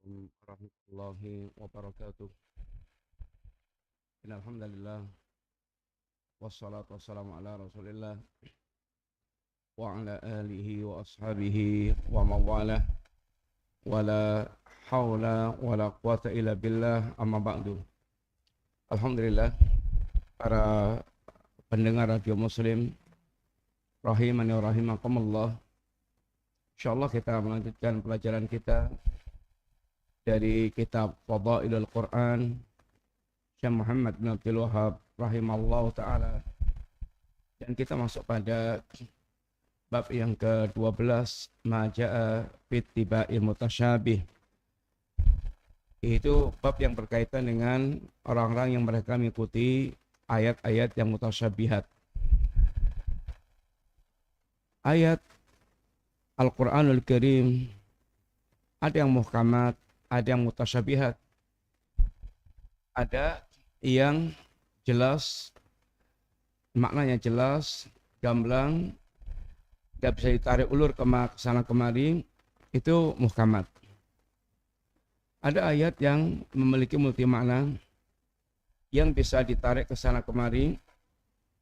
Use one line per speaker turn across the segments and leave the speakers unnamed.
Assalamualaikum warahmatullahi wabarakatuh. Alhamdulillah wassalatu wassalamu ala Rasulillah wa ala alihi wa ashabihi wa mawalah wala haula wala quwata illa billah amma ba'du. Alhamdulillah para pendengar radio Muslim rahimani wa rahimakumullah. Insyaallah kita melanjutkan pelajaran kita dari kitab Fadailul Quran Syekh Muhammad bin Abdul Wahhab rahimallahu taala, dan kita masuk pada bab yang ke-12, ma jaa fi ittiba'il mutasyabih. Itu bab yang berkaitan dengan orang-orang yang mereka mengikuti ayat-ayat yang mutasyabihat. Ayat Al-Qur'anul Karim ada yang muhkamat, ada yang mutasyabihat, ada yang jelas, maknanya jelas, gamblang, tidak bisa ditarik ulur ke sana kemari, itu muhkamat. Ada ayat yang memiliki multi makna, yang bisa ditarik ke sana kemari,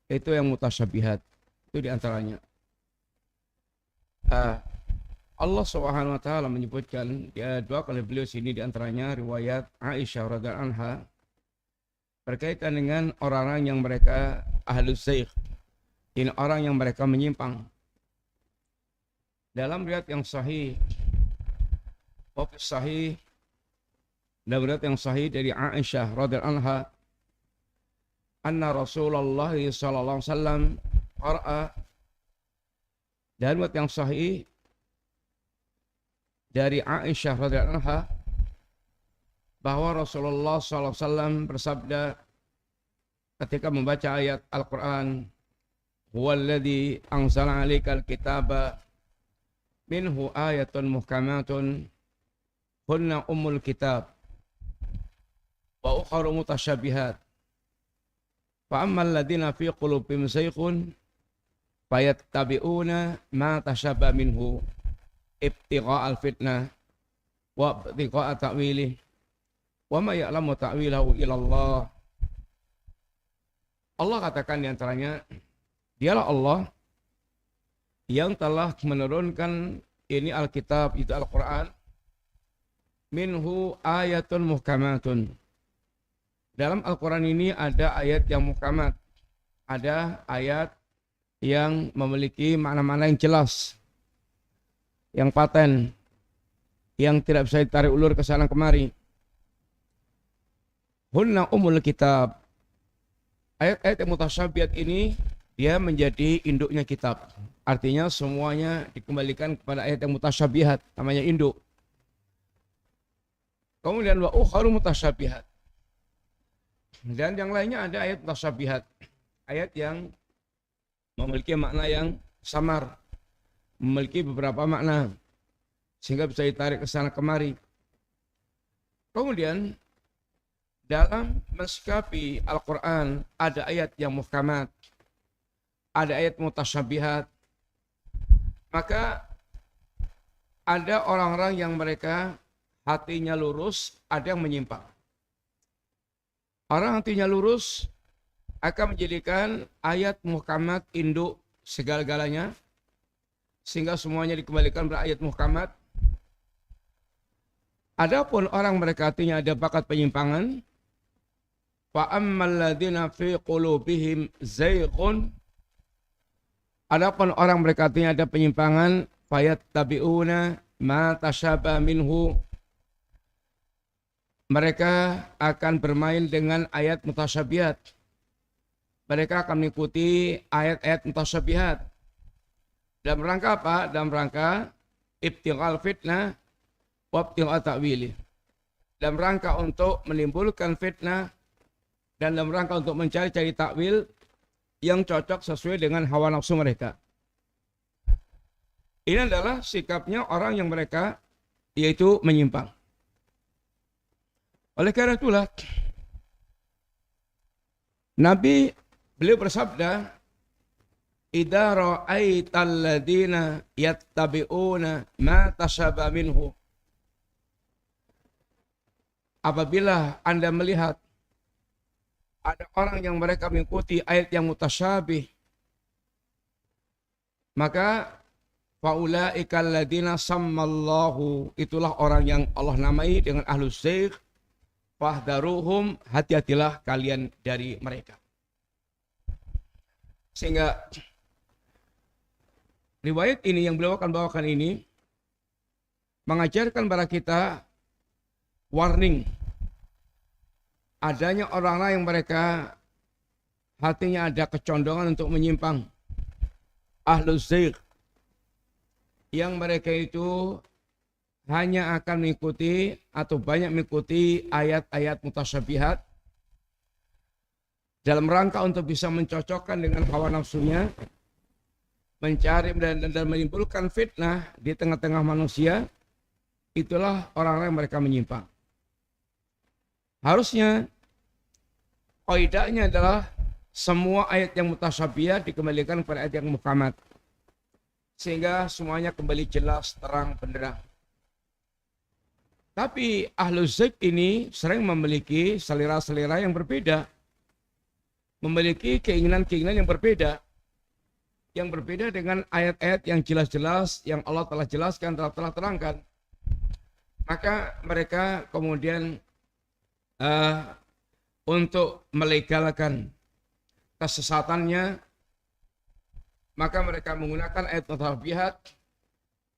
itu yang mutasyabihat. Itu diantaranya. Allah Subhanahu wa taala menyebutkan, dia dua kali beliau sini, diantaranya riwayat Aisyah radhiyallahu anha berkaitan dengan orang-orang yang mereka ahlus zaigh. Ini orang yang mereka menyimpang. Dalam riwayat yang sahih, dalam riwayat yang sahih dari Aisyah radhiyallahu anha, anna Rasulullah sallallahu alaihi wasallam qara'a. Dalam riwayat yang sahih dari Aisyah radhiyallahu anha bahwa Rasulullah SAW bersabda ketika membaca ayat Al-Quran, huwallazi anzala 'alaikal kitaba minhu ayatun muhkamatun hunna ummul kitab wa ukharu mutasyabihat fa ammal ladzina fi qulubihim zayghun fayattabi'una ma tashabbaha minhu ibtigha'al fitnah wa ibtigha'a ta'wilih wa ma ya'lamu ta'wilahu illallah. Allah katakan di antaranya, dialah Allah yang telah menurunkan ini Alkitab, itu Al-Quran, minhu ayatun muhkamatun. Dalam Al-Quran ini ada ayat yang muhkamat, ada ayat yang memiliki makna-makna yang jelas, yang paten, yang tidak bisa ditarik ulur ke sana kemari. Hunna umul kitab. Ayat-ayat yang mutasyabihat ini dia menjadi induknya kitab. Artinya semuanya dikembalikan kepada ayat yang mutasyabihat, namanya induk. Kemudian wa ukharu mutasyabihat. Dan yang lainnya ada ayat mutasyabihat, ayat yang memiliki makna yang samar, memiliki beberapa makna sehingga bisa ditarik ke sana kemari. Kemudian dalam mensikapi Al-Quran ada ayat yang muhkamat, ada ayat mutasyabihat, maka ada orang-orang yang mereka hatinya lurus, ada yang menyimpang. Orang hatinya lurus akan menjadikan ayat muhkamat induk segala-galanya, sehingga semuanya dikembalikan pada ayat muhkamat. Adapun orang mereka hatinya ada bakat penyimpangan, fa ammal ladzina fi qulubihim zayghun, adapun orang mereka hatinya ada penyimpangan, fayattabi'una ma tashabaha minhu, mereka akan bermain dengan ayat mutasyabihat. Mereka akan mengikuti ayat-ayat mutasyabihat. Dalam rangka apa? Dalam rangka ibtighal fitnah wa ibtigha ta'wili. Dalam rangka untuk menimbulkan fitnah dan dalam rangka untuk mencari-cari takwil yang cocok sesuai dengan hawa nafsu mereka. Ini adalah sikapnya orang yang mereka yaitu menyimpang. Oleh karena itulah Nabi beliau bersabda, idza ra'aital ladzina yattabi'una ma tashabaha minhu, apabila Anda melihat ada orang yang mereka mengikuti ayat yang mutasyabih, maka faulaika alladziina sammallahu, itulah orang yang Allah namai dengan ahlus zayg, fahdharuhum, hati-hatilah kalian dari mereka. Sehingga riwayat ini yang beliau akan bawakan ini mengajarkan kepada kita warning adanya orang-orang yang mereka hatinya ada kecondongan untuk menyimpang, ahlus zayg, yang mereka itu hanya akan mengikuti atau banyak mengikuti ayat-ayat mutasyabihat dalam rangka untuk bisa mencocokkan dengan hawa nafsunya, mencari dan menimbulkan fitnah di tengah-tengah manusia. Itulah orang-orang yang mereka menyimpang. Harusnya kaidahnya adalah semua ayat yang mutasyabihat dikembalikan kepada ayat yang muhkamat, sehingga semuanya kembali jelas, terang, benderang. Tapi ahlus zayg ini sering memiliki selera-selera yang berbeda, memiliki keinginan-keinginan yang berbeda dengan ayat-ayat yang jelas-jelas yang Allah telah jelaskan, telah terangkan. Maka mereka kemudian untuk melegalkan kesesatannya, maka mereka menggunakan ayat mutasyabihat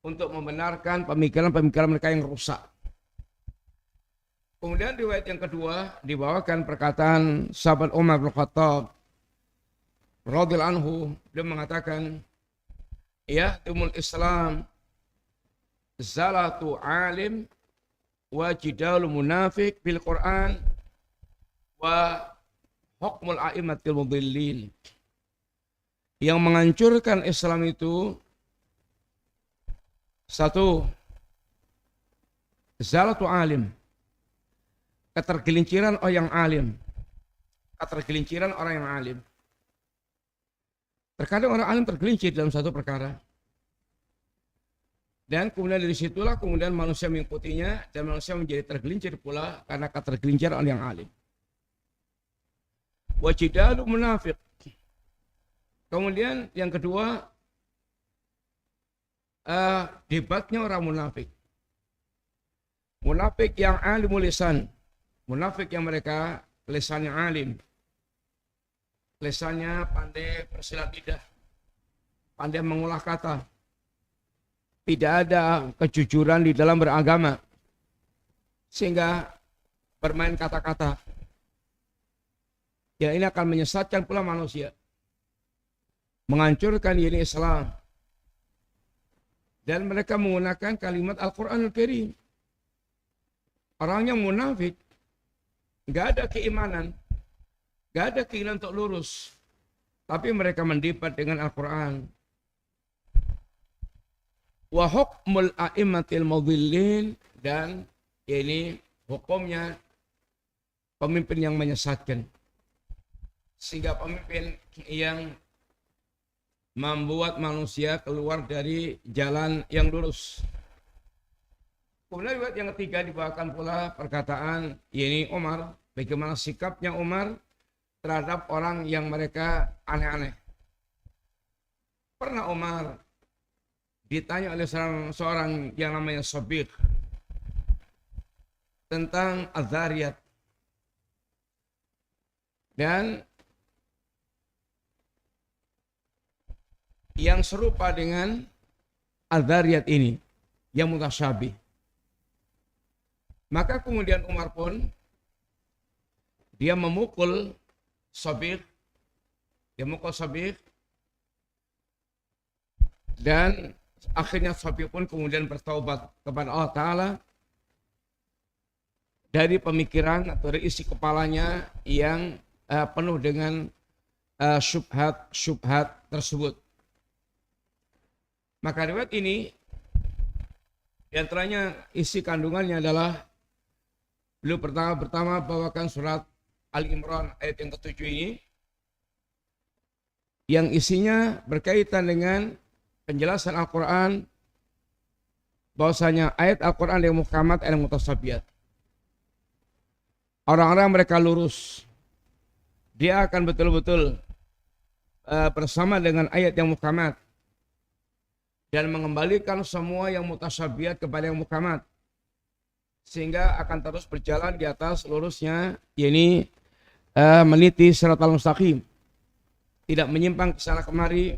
untuk membenarkan pemikiran-pemikiran mereka yang rusak. Kemudian riwayat yang kedua dibawakan perkataan sahabat Umar bin Khattab radhiyallahu anhu, dia mengatakan, yahtumul Islam zalatu alim wa jidalul munafiq bil Quran wa hukmul a'immatil mudhillin. Yang menghancurkan Islam itu satu, zalatu alim, ketergelinciran orang yang alim, ketergelinciran orang yang alim. Terkadang orang alim tergelincir dalam satu perkara, dan kemudian dari situlah kemudian manusia mengikutinya dan manusia menjadi tergelincir pula karena ketergelinciran orang yang alim. Wajidalu munafiq. Kemudian yang kedua, debatnya orang munafik. Munafik yang alimul lisan, munafik yang mereka lisannya alim, lisannya pandai bersilat lidah, pandai mengolah kata, tidak ada kejujuran di dalam beragama, sehingga bermain kata-kata. Ya, ini akan menyesatkan pula manusia, menghancurkan diri Islam. Dan mereka menggunakan kalimat Al-Quranul Karim. Orang yang munafik, nggak ada keimanan, nggak ada keinginan untuk lurus, tapi mereka mendebat dengan Al-Quran. Wa hukmul a'immatil mudhillin, dan ini hukumnya pemimpin yang menyesatkan, sehingga pemimpin yang membuat manusia keluar dari jalan yang lurus. Kemudian riwayat yang ketiga dibawakan pula perkataan ini Umar, bagaimana sikapnya Umar terhadap orang yang mereka aneh-aneh. Pernah Umar ditanya oleh seorang yang namanya Sabiq tentang Az-Zariyat, dan yang serupa dengan Az-Zariyat ini yang mutasyabih. Maka kemudian Umar pun dia memukul Sabiq, dan akhirnya Sabiq pun kemudian bertaubat kepada Allah Ta'ala dari pemikiran atau dari isi kepalanya yang penuh dengan syubhat tersebut. Maka riwayat ini diantaranya isi kandungannya adalah beliau pertama bawakan surat Al-Imran ayat yang ke-7 ini, yang isinya berkaitan dengan penjelasan Al-Quran, bahwasanya ayat Al-Quran yang muhkamat, ayat yang mutasyabihat. orang-orang mereka lurus. Dia akan betul-betul bersama dengan ayat yang muhkamat dan mengembalikan semua yang mutasyabihat kepada yang muhkamat, sehingga akan terus berjalan di atas lurusnya, yakni meniti siratal mustaqim, tidak menyimpang ke sana kemari.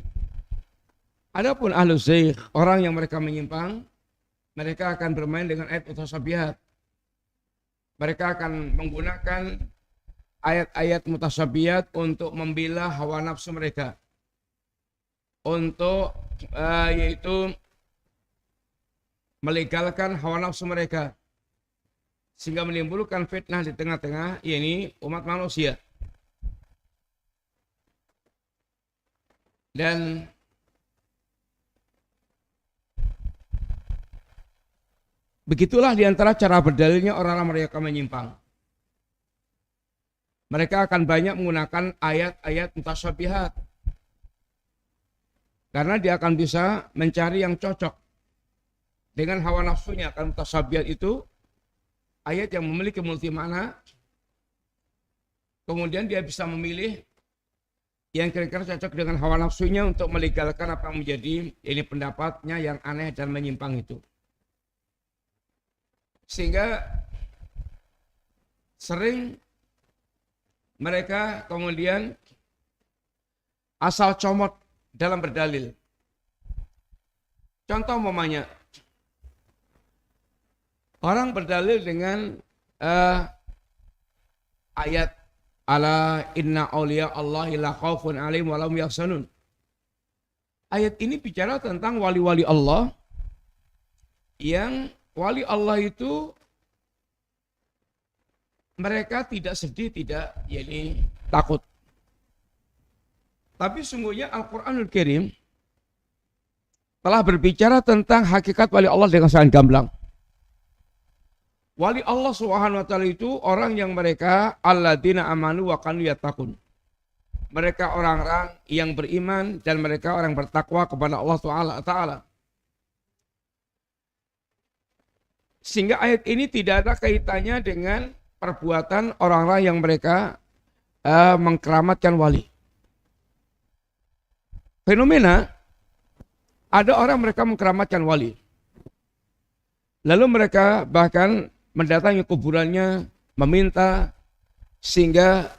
Adapun ahlus zaigh, orang yang mereka menyimpang, mereka akan bermain dengan ayat mutasyabihat. Mereka akan menggunakan ayat-ayat mutasyabihat untuk membela hawa nafsu mereka, untuk yaitu melegalkan hawa nafsu mereka, sehingga menimbulkan fitnah di tengah-tengah yakni umat manusia. Dan begitulah diantara cara berdalilnya orang-orang mereka menyimpang. Mereka akan banyak menggunakan ayat-ayat mutasyabihat, karena dia akan bisa mencari yang cocok dengan hawa nafsunya. Karena mutasyabihat itu ayat yang memiliki multi makna, kemudian dia bisa memilih yang kira-kira cocok dengan hawa nafsunya untuk melegalkan apa yang menjadi ini pendapatnya yang aneh dan menyimpang itu. Sehingga sering mereka kemudian asal comot dalam berdalil. Contoh umpamanya, orang berdalil dengan ayat ala inna awliya Allahi la khaufun alaihim wa lahum yahzanun. Ayat ini bicara tentang wali-wali Allah, yang wali Allah itu mereka tidak sedih, tidak yakni takut. Tapi sungguhnya Al-Quranul Karim telah berbicara tentang hakikat wali Allah dengan sangat gamblang. Wali Allah Subhanahu wa taala itu orang yang mereka alladzina amanu wa kanu yattaqun. Mereka orang-orang yang beriman dan mereka orang bertakwa kepada Allah Taala. Sehingga ayat ini tidak ada kaitannya dengan perbuatan orang-orang yang mereka mengkeramatkan wali. Fenomena ada orang mereka mengkeramatkan wali, lalu mereka bahkan mendatangi kuburannya, meminta, sehingga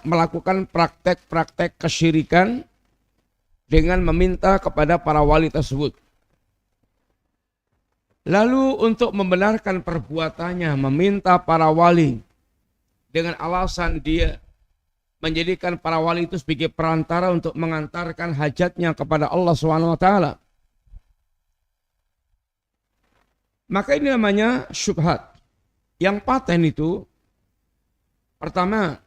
melakukan praktek-praktek kesyirikan dengan meminta kepada para wali tersebut. Lalu untuk membenarkan perbuatannya, meminta para wali dengan alasan dia menjadikan para wali itu sebagai perantara untuk mengantarkan hajatnya kepada Allah SWT. Maka ini namanya syubhat. Yang paten itu, pertama,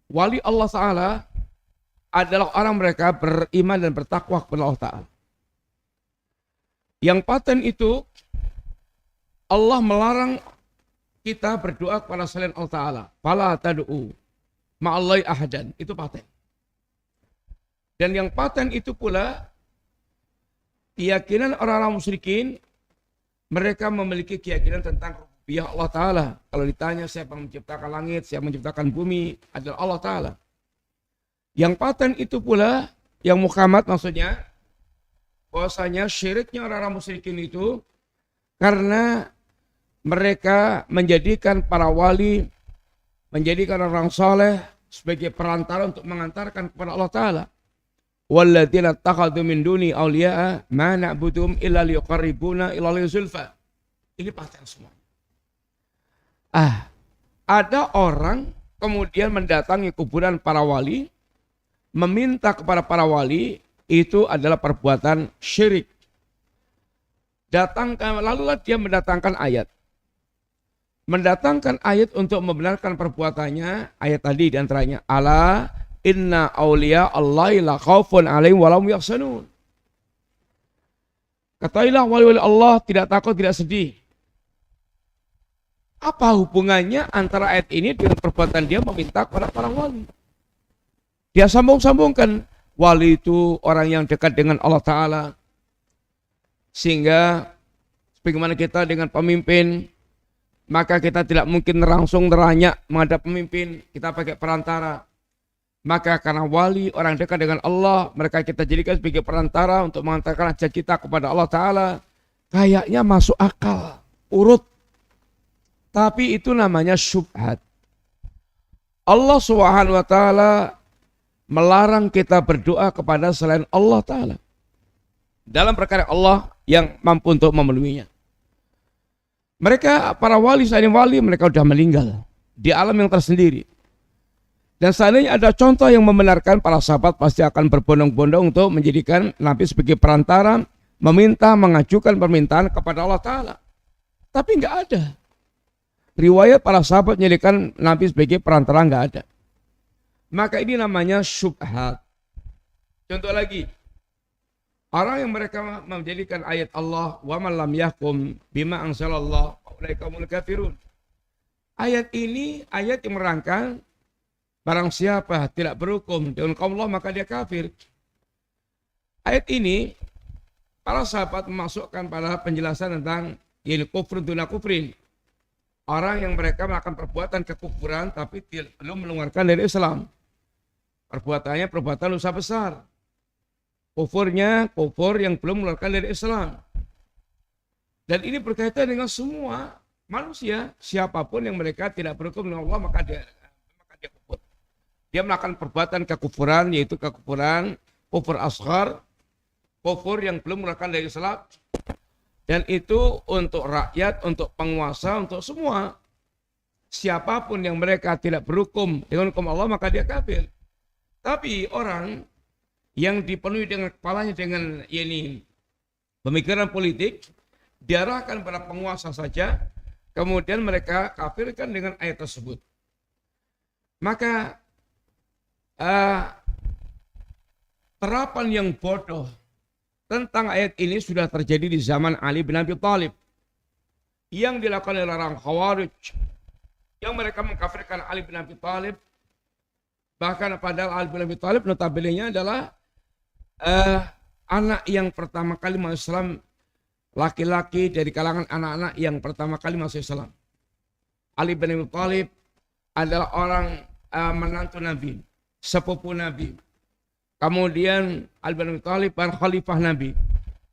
wali Allah Ta'ala adalah orang mereka beriman dan bertakwa kepada Allah Ta'ala. Yang paten itu, Allah melarang kita berdoa kepada selain Allah Ta'ala. Fala tad'u ma'allahi ahadan. Itu paten. Dan yang paten itu pula keyakinan orang-orang musyrikin, mereka memiliki keyakinan tentang rububiyah Allah Ta'ala. Kalau ditanya siapa yang menciptakan langit, siapa yang menciptakan bumi, adalah Allah Ta'ala. Yang paten itu pula, yang muhkamat maksudnya, bahwasanya syiriknya orang-orang musyrikin itu karena mereka menjadikan para wali, menjadikan orang soleh sebagai perantara untuk mengantarkan kepada Allah Ta'ala. Walladzina takhadhu min duni awliya'a ma na'buduhum illa liqarribuna ila zulfa. Ini paten semua. Ada orang kemudian mendatangi kuburan para wali, meminta kepada para wali, itu adalah perbuatan syirik. Lalulah dia mendatangkan ayat. Mendatangkan ayat untuk membenarkan perbuatannya. Ayat tadi diantaranya, ala inna awliya Allahi la khaufun alaihim wa lahum yahzanun. Katailah wali-wali Allah tidak takut, tidak sedih. Apa hubungannya antara ayat ini dengan perbuatan dia meminta kepada para wali? Dia sambung-sambungkan. Wali itu orang yang dekat dengan Allah Ta'ala. Sehingga sebagaimana kita dengan pemimpin maka kita tidak mungkin langsung neranyak menghadap pemimpin, kita pakai perantara. Maka karena wali, orang dekat dengan Allah, mereka kita jadikan sebagai perantara untuk mengantarkan hajat kita kepada Allah Ta'ala. Kayaknya masuk akal, urut. Tapi itu namanya syubhat. Allah Subhanahu wa Ta'ala melarang kita berdoa kepada selain Allah Ta'ala dalam perkara Allah yang mampu untuk memenuhinya. Mereka, para wali, selain wali, mereka sudah meninggal di alam yang tersendiri. Dan seandainya ada contoh yang membenarkan, para sahabat pasti akan berbondong-bondong untuk menjadikan Nabi sebagai perantara, meminta, mengajukan permintaan kepada Allah Ta'ala. Tapi enggak ada. Riwayat para sahabat menjadikan Nabi sebagai perantara enggak ada. Maka ini namanya syubhat. Contoh lagi. Orang yang mereka menjadikan ayat Allah, wa man lam yahkum bima anzalallah ulaika humul kafirun. Ayat ini ayat yang merangkang barang siapa tidak berhukum dengan kaum Allah maka dia kafir. Ayat ini para sahabat memasukkan pada penjelasan tentang ini kufur duna kufrin. Orang yang mereka melakukan perbuatan kekufuran tapi belum mengeluarkan dari Islam. Perbuatannya perbuatan dosa besar. Kufurnya kufur yang belum mengeluarkan dari Islam. Dan ini berkaitan dengan semua manusia. Siapapun yang mereka tidak berhukum dengan Allah maka dia kufur. Dia melakukan perbuatan kekufuran, yaitu kekufuran kufur asghar, kufur yang belum mengeluarkan dari Islam. Dan itu untuk rakyat, untuk penguasa, untuk semua. Siapapun yang mereka tidak berhukum dengan hukum Allah maka dia kafir. Tapi orang yang dipenuhi dengan kepalanya dengan ini pemikiran politik, diarahkan pada penguasa saja, kemudian mereka kafirkan dengan ayat tersebut. Maka terapan yang bodoh tentang ayat ini sudah terjadi di zaman Ali bin Abi Thalib. Yang dilakukan oleh orang Khawarij, yang mereka mengkafirkan Ali bin Abi Thalib. Bahkan padahal Ali bin Abi Thalib notabene-nya adalah anak yang pertama kali masuk Islam, laki-laki dari kalangan anak-anak yang pertama kali masuk Islam. Ali bin Abi Thalib adalah orang menantu Nabi, sepupu Nabi. Kemudian Ali bin Abi Thalib khalifah Nabi,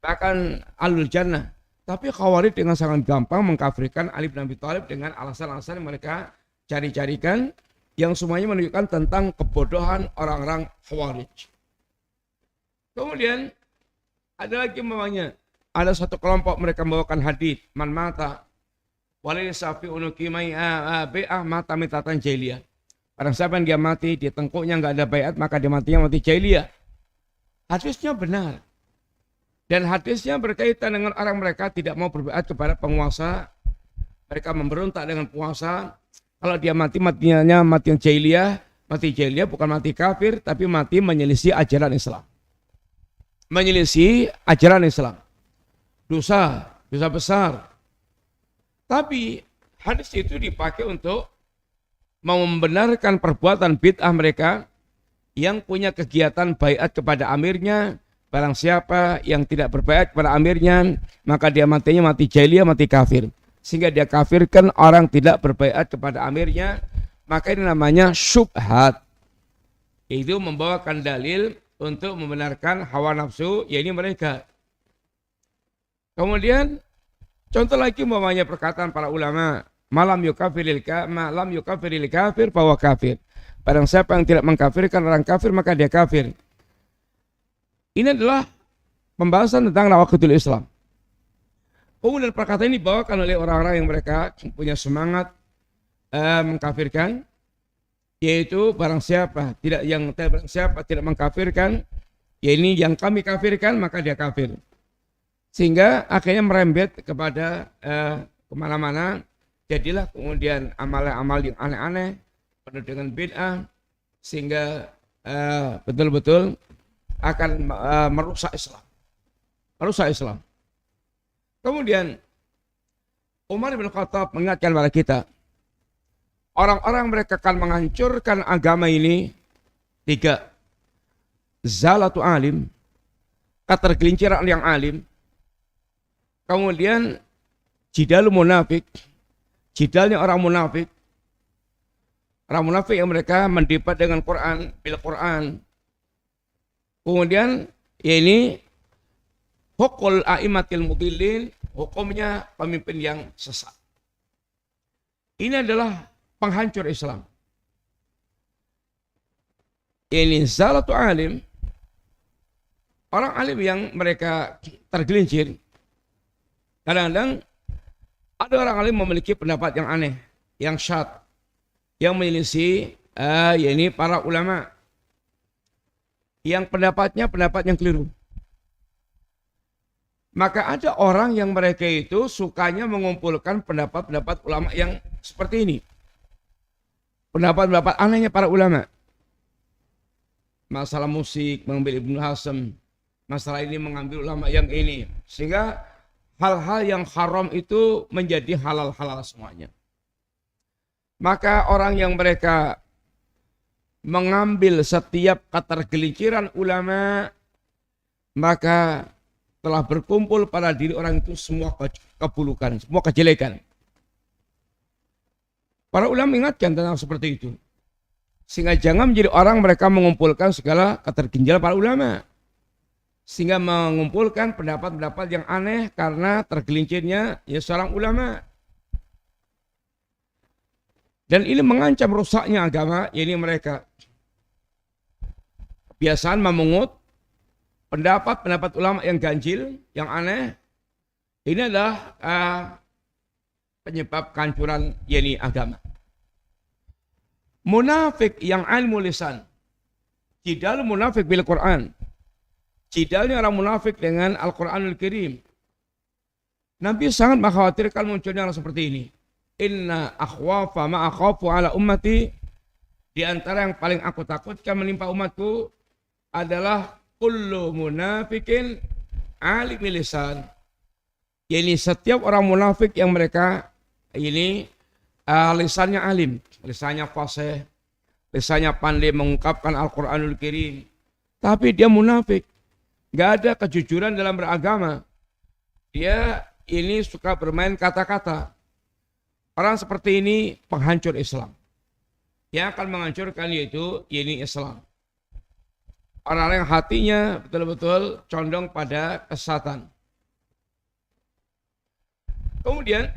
bahkan Ahlul Jannah. Tapi Khawarij dengan sangat gampang mengkafirkan Ali bin Abi Thalib dengan alasan-alasan yang mereka cari-carikan, yang semuanya menunjukkan tentang kebodohan orang-orang Khawarij. Kemudian ada lagi namanya, ada satu kelompok mereka membawakan hadis, man mata walil safi unukimai bai'ah mata mitatan jahiliyah. Barang siapa yang dia mati di tengkuknya enggak ada baiat maka dia matinya mati jahiliyah. Hadisnya benar. Dan hadisnya berkaitan dengan orang mereka tidak mau berbaiat kepada penguasa. Mereka memberontak dengan penguasa. Kalau dia matinya mati jahiliyah, mati jahiliyah bukan mati kafir tapi mati menyelisih ajaran Islam. Menyelisih ajaran Islam. Dosa besar. Tapi hadis itu dipakai untuk membenarkan perbuatan bid'ah mereka yang punya kegiatan baiat kepada amirnya. Barang siapa yang tidak berbaiat kepada amirnya, maka dia matinya mati jahiliyah, mati kafir. Sehingga dia kafirkan orang tidak berbaiat kepada amirnya. Maka ini namanya syubhat. Itu membawakan dalil untuk membenarkan hawa nafsu, yaitu mereka. Kemudian contoh lagi umpamanya perkataan para ulama, malam yukafiril kafir bahwa kafir. Barang siapa yang tidak mengkafirkan orang kafir maka dia kafir. Ini adalah pembahasan tentang nawaqidul Islam. Kemudian perkataan ini dibawakan oleh orang-orang yang mereka punya semangat mengkafirkan. Yaitu barang siapa tidak mengkafirkan, ya ini yang kami kafirkan maka dia kafir. Sehingga akhirnya merembet kepada kemana-mana. Jadilah kemudian amal-amal yang aneh-aneh penuh dengan bid'ah sehingga betul-betul akan merusak Islam. Kemudian Umar bin Khattab mengingatkan kepada kita, orang-orang mereka akan menghancurkan agama ini 3. Zalatu alim, ketergelinciran yang alim. Kemudian jidalu munafik, jidalnya orang munafik. Orang munafik yang mereka mendebat dengan Quran, bil Quran. Kemudian ya ini hukul a'immatil mudillin, hukumnya pemimpin yang sesat. Ini adalah penghancur Islam. Ini zalatu alim, orang alim yang mereka tergelincir. Kadang-kadang ada orang alim memiliki pendapat yang aneh, yang syad, yang menyelisih yakni para ulama, yang pendapatnya pendapat yang keliru. Maka ada orang yang mereka itu sukanya mengumpulkan pendapat-pendapat ulama yang seperti ini. Pendapat-pendapat anehnya para ulama. Masalah musik mengambil Ibnu Hazm, masalah ini mengambil ulama yang ini. Sehingga hal-hal yang haram itu menjadi halal-halal semuanya. Maka orang yang mereka mengambil setiap ketergelinciran ulama, maka telah berkumpul pada diri orang itu semua keburukan, semua kejelekan. Para ulama ingatkan tentang seperti itu. Sehingga jangan menjadi orang mereka mengumpulkan segala keterginjalan para ulama. Sehingga mengumpulkan pendapat-pendapat yang aneh karena tergelincirnya ya seorang ulama. Dan ini mengancam rusaknya agama, ini mereka. Kebiasaan memungut pendapat-pendapat ulama yang ganjil, yang aneh. Ini adalah penyebab kehancuran yakni agama. Munafik yang ilmu lisan, jidal munafik bil Quran, jidalnya orang munafik dengan Al-Quranul Karim. Nabi sangat mengkhawatirkan munculnya orang seperti ini. Inna akhwafa ma akhafu ala ummati, di antara yang paling aku takutkan menimpa umatku adalah kullu munafikin alim lisan. Yani setiap orang munafik yang mereka ini lisannya alim, lisannya fasih, lisannya pandai mengungkapkan Al-Quranul Karim, tapi dia munafik, nggak ada kejujuran dalam beragama. Dia ini suka bermain kata-kata. Orang seperti ini penghancur Islam. Yang akan menghancurkan yaitu ini Islam. Orang-orang yang hatinya betul-betul condong pada kesesatan. Kemudian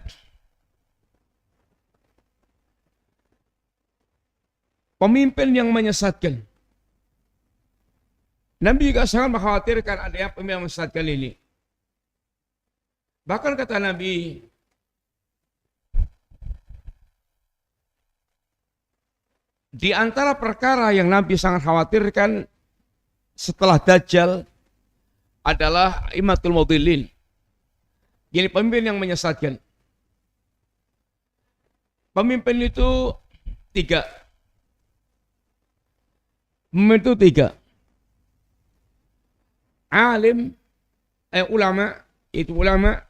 pemimpin yang menyesatkan. Nabi juga sangat mengkhawatirkan adanya pemimpin yang menyesatkan ini. Bahkan kata Nabi, di antara perkara yang Nabi sangat khawatirkan setelah Dajjal adalah imatul mudillin. Jadi pemimpin yang menyesatkan. Pemimpin itu tiga. Pemimpin itu tiga. Alim, ulama, itu ulama.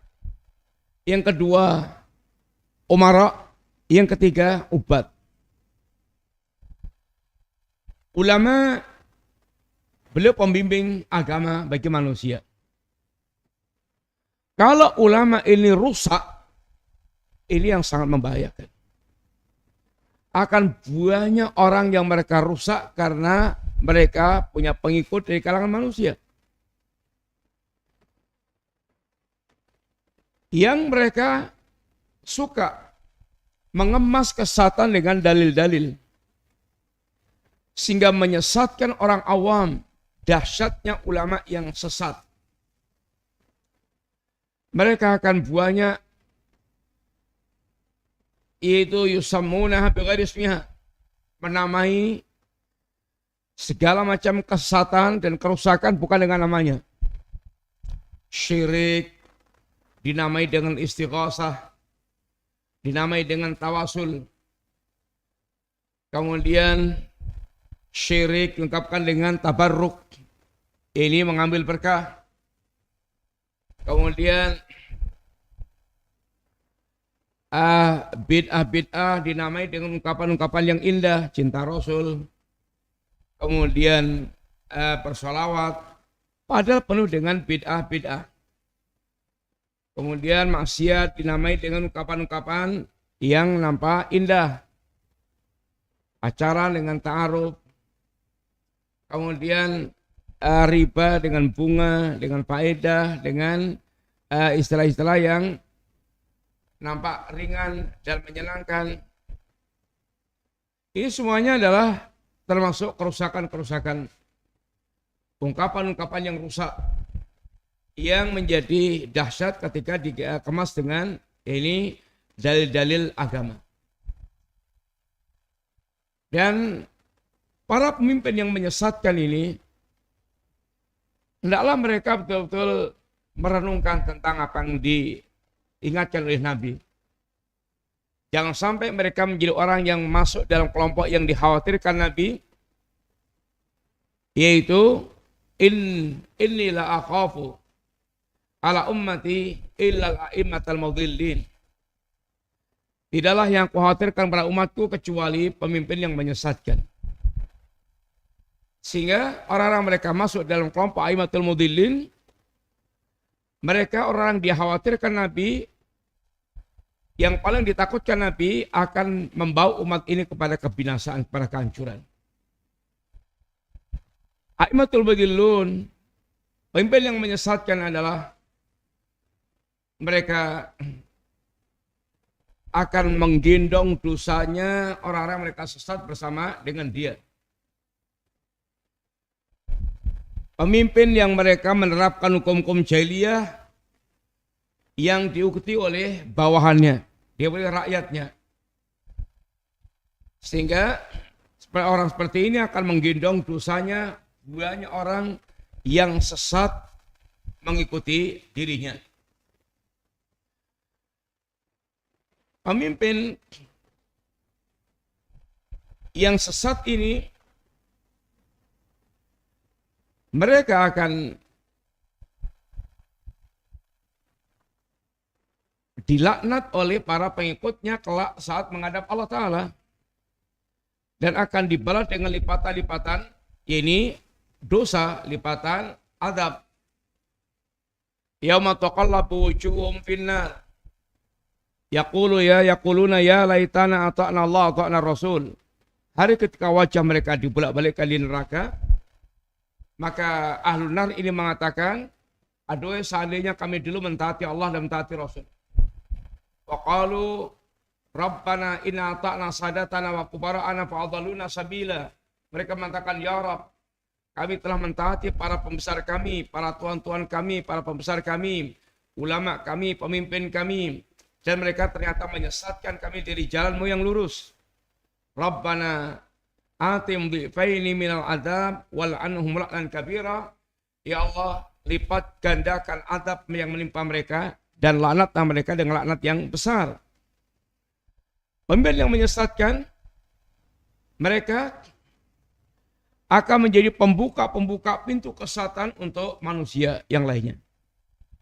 Yang kedua, umara. Yang ketiga, ubat. Ulama, beliau pembimbing agama bagi manusia. Kalau ulama ini rusak, ini yang sangat membahayakan. Akan banyak orang yang mereka rusak karena mereka punya pengikut dari kalangan manusia. Yang mereka suka mengemas kesesatan dengan dalil-dalil. Sehingga menyesatkan orang awam. Dahsyatnya ulama yang sesat. Mereka akan banyak, yaitu yusammunah bighairi ismiha, menamai segala macam kesesatan dan kerusakan bukan dengan namanya. Syirik dinamai dengan istighosah, dinamai dengan tawasul. Kemudian syirik diungkapkan dengan tabarruk, ini mengambil berkah. Kemudian bid'ah dinamai dengan ungkapan-ungkapan yang indah, cinta Rasul. Kemudian bersolawat, padahal penuh dengan bid'ah. Kemudian maksiat dinamai dengan ungkapan-ungkapan yang nampak indah. Acara dengan ta'aruf, kemudian riba dengan bunga, dengan faedah, dengan istilah-istilah yang nampak ringan dan menyenangkan. Ini semuanya adalah termasuk kerusakan-kerusakan, ungkapan-ungkapan yang rusak, yang menjadi dahsyat ketika dikemas dengan ini dalil-dalil agama. Dan para pemimpin yang menyesatkan ini, hendaklah mereka betul-betul merenungkan tentang apa yang diingatkan oleh Nabi. Jangan sampai mereka menjadi orang yang masuk dalam kelompok yang dikhawatirkan Nabi, yaitu inni la akhafu ala ummati illa al-a'immatal mudhillin. Tidaklah yang kukhawatirkan pada umatku kecuali pemimpin yang menyesatkan. Sehingga orang-orang mereka masuk dalam kelompok a'immatul mudhillin, mereka orang yang dikhawatirkan Nabi, yang paling ditakutkan Nabi akan membawa umat ini kepada kebinasaan, kepada kehancuran. A'immatul mudhillun, pemimpin yang menyesatkan adalah mereka akan menggendong dosanya orang-orang mereka sesat bersama dengan dia. Pemimpin yang mereka menerapkan hukum-hukum jahiliyah yang diikuti oleh bawahannya, dia oleh rakyatnya. Sehingga orang seperti ini akan menggendong dosanya banyak orang yang sesat mengikuti dirinya. Pemimpin yang sesat ini, mereka akan dilaknat oleh para pengikutnya kelak saat menghadap Allah Ta'ala. Dan akan dibalas dengan lipatan-lipatan, ini dosa, lipatan azab. Yauma taqallabu wujuhum finnar. Yaquluna ya laitana ata'na Allah ata'na Rasul. Hari ketika wajah mereka dibolak-balikkan di neraka, maka ahlun nar ini mengatakan, aduh seandainya kami dulu mentaati Allah dan mentaati Rasul. Wa qalu Rabbana inna ata'na sadatana wa kubara'ana fa'adhaluna sabila. Mereka mengatakan, ya Rabb, kami telah mentaati para pembesar kami, para tuan-tuan kami, para pembesar kami, ulama kami, pemimpin kami. Dan mereka ternyata menyesatkan kami dari jalanmu yang lurus. Rabbana atim dhifaini minal adab wal anhum la'nan kabira. Ya Allah, lipat gandakan adab yang menimpa mereka dan laknatlah mereka dengan laknat yang besar. Pemimpin yang menyesatkan, mereka akan menjadi pembuka-pembuka pintu kesesatan untuk manusia yang lainnya.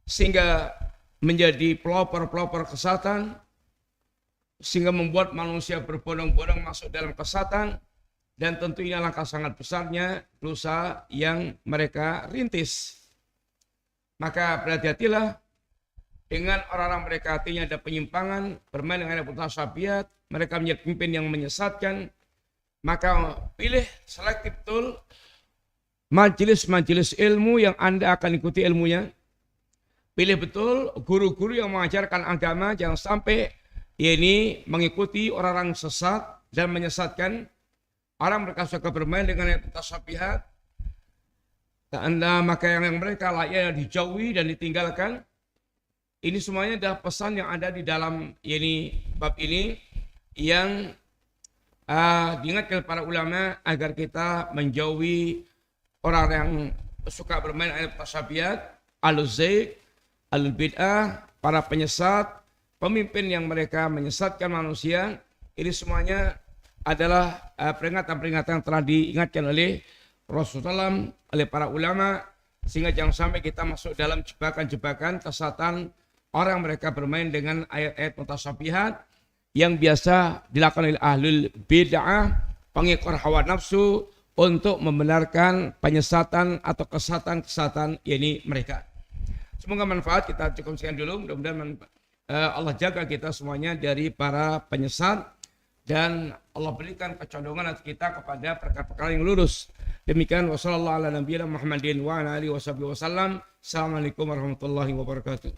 Sehingga menjadi pelopor-pelopor kesesatan, sehingga membuat manusia berbondong-bondong masuk dalam kesesatan, dan tentu ini langkah sangat besarnya dosa yang mereka rintis. Maka berhati-hatilah dengan orang-orang mereka artinya ada penyimpangan, bermain dengan mutasyabihat, mereka menjadi pemimpin yang menyesatkan. Maka pilih selektif betul majelis-majelis ilmu yang Anda akan ikuti ilmunya. Pilih betul guru-guru yang mengajarkan agama, jangan sampai ini mengikuti orang-orang sesat dan menyesatkan. Orang mereka suka bermain dengan mutasyabihat. Maka yang mereka layak dijauhi dan ditinggalkan. Ini semuanya adalah pesan yang ada di dalam bab ini yang diingatkan para ulama agar kita menjauhi orang yang suka bermain dengan mutasyabihat, al-zayd, al-bid'ah, para penyesat, pemimpin yang mereka menyesatkan manusia. Ini semuanya adalah peringatan-peringatan yang telah diingatkan oleh Rasulullah SAW, oleh para ulama, sehingga jangan sampai kita masuk dalam jebakan-jebakan kesesatan orang mereka bermain dengan ayat-ayat mutasyabihat yang biasa dilakukan oleh ahlul bid'ah, pengikut hawa nafsu, untuk membenarkan penyesatan atau kesesatan-kesesatan ini mereka. Semoga manfaat, kita cukup sekian dulu, mudah-mudahan Allah jaga kita semuanya dari para penyesat, dan Allah berikan kecondongan hati kita kepada perkara-perkara yang lurus. Demikian wassalamualaikum warahmatullahi wabarakatuh.